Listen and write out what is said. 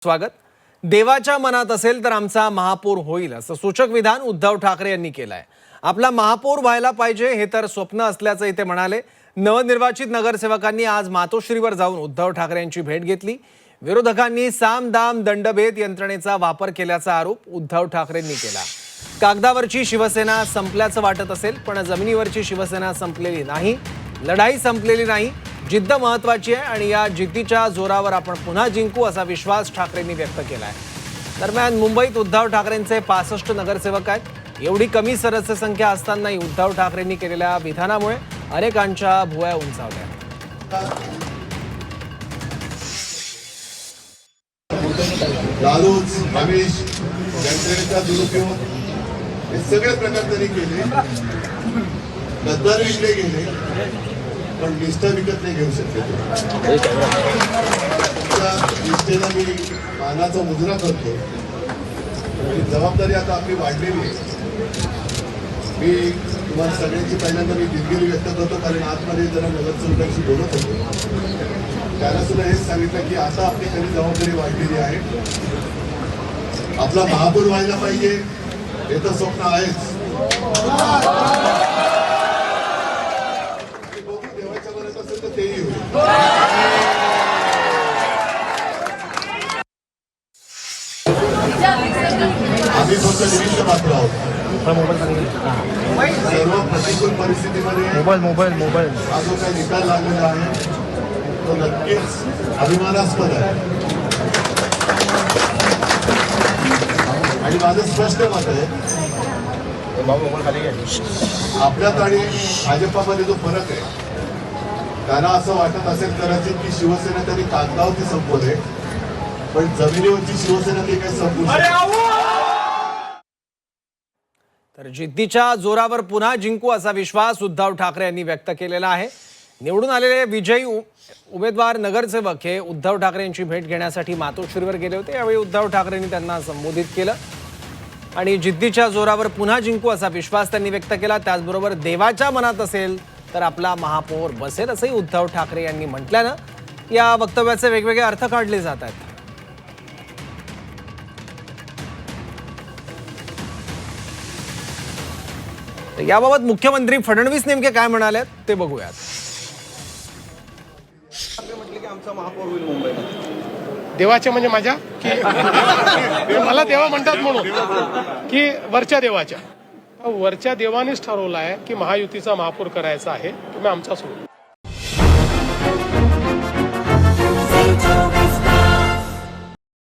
स्वागत। देवाच्या मनात असेल तर आमचा महापौर होईल असं सूचक विधान उद्धव ठाकरे यांनी केलं आहे। आपला महापौर व्हायला पाहिजे हे तर स्वप्न असल्याचं ते म्हणाले। नवनिर्वाचित नगरसेवकांनी आज मातोश्रीवर जाऊन उद्धव ठाकरे यांची भेट घेतली। विरोधकांनी साम दाम दंडभेद यंत्रणेचा वापर केल्याचा आरोप उद्धव ठाकरेंनी केला। कागदावरची शिवसेना संपल्याचं वाटत असेल पण जमिनीवरची शिवसेना संपलेली नाही, लढाई संपलेली नाही। जिद्द महत्त्वाची आहे आणि या जिद्दीच्या जोरावर आपण पुन्हा जिंकू असा विश्वास ठाकरेंनी व्यक्त केला आहे। दरम्यान मुंबईत उद्धव ठाकरेंचे 65 नगरसेवक आहेत। एवढी कमी सदस्य संख्या असतानाही उद्धव ठाकरेंनी केलेल्या विधानामुळे अनेकांच्या भुवया उंचावल्या। लालूच रमेश यंत्रणेचा दुरुपयोग हे सगळे प्रकार त्यांनी केले। गद्दार विकले गेले पण निष्ठा विकत नाही घेऊ शकते। निष्ठेला मी मानाचा मुजरा करतो। जबाबदारी आता आपली वाढलेली आहे। मी तुम्हाला सगळ्यांची पहिल्यांदा मी दिलगिरी व्यक्त करतो कारण आतमध्ये जरा नगरसेवकांशी बोलत होतो, त्याला सुद्धा हेच सांगितलं की आता आपली खरी जबाबदारी वाढलेली आहे। आपला महापौर व्हायला पाहिजे हे तर स्वप्न आहेच। देवाच्या मनात असेल तर तेही होईल। आम्ही फक्त निमित्त मात्र आहोत। सर्व प्रतिकूल परिस्थितीमध्ये मोबाईल हा जो काही निकाल लागलेला आहे तो नक्कीच अभिमानास्पद आहे आणि माझं स्पष्ट मत आहे आपल्यात आणि भाजपामध्ये जो फरक आहे त्यांना असं वाटत असेल कदाचित की शिवसेना त्यांनी कागदावरती संपवले पण जमिनीवरची शिवसेना ती काही संपवू तर जिद्दीच्या जोरावर पुन्हा जिंकू असा विश्वास उद्धव ठाकरे यांनी व्यक्त केलेला आहे। निवडून आलेले विजयी उमेदवार नगरसेवक हे उद्धव ठाकरे यांची भेट घेण्यासाठी मातोश्रीवर गेले होते। यावेळी उद्धव ठाकरेंनी त्यांना संबोधित केलं आणि जिद्दीच्या जोरावर पुन्हा जिंकू असा विश्वास त्यांनी व्यक्त केला। त्याचबरोबर देवाच्या मनात असेल तर आपला महापौर बसेल असंही उद्धव ठाकरे यांनी म्हटल्यानं या वक्तव्याचे वेगवेगळे अर्थ काढले जात आहेत। याबाबत मुख्यमंत्री फडणवीस नेमके काय म्हणाले ते बघूयात। आमचा महापौर होईल मुंबईत। देवाच्या म्हणजे माझ्या की मला देवा म्हणतात म्हणून की वरच्या देवाच्या देवानेच ठरवलं आहे की महायुतीचा महापौर करायचा आहे, तुम्ही आमचाच होईल।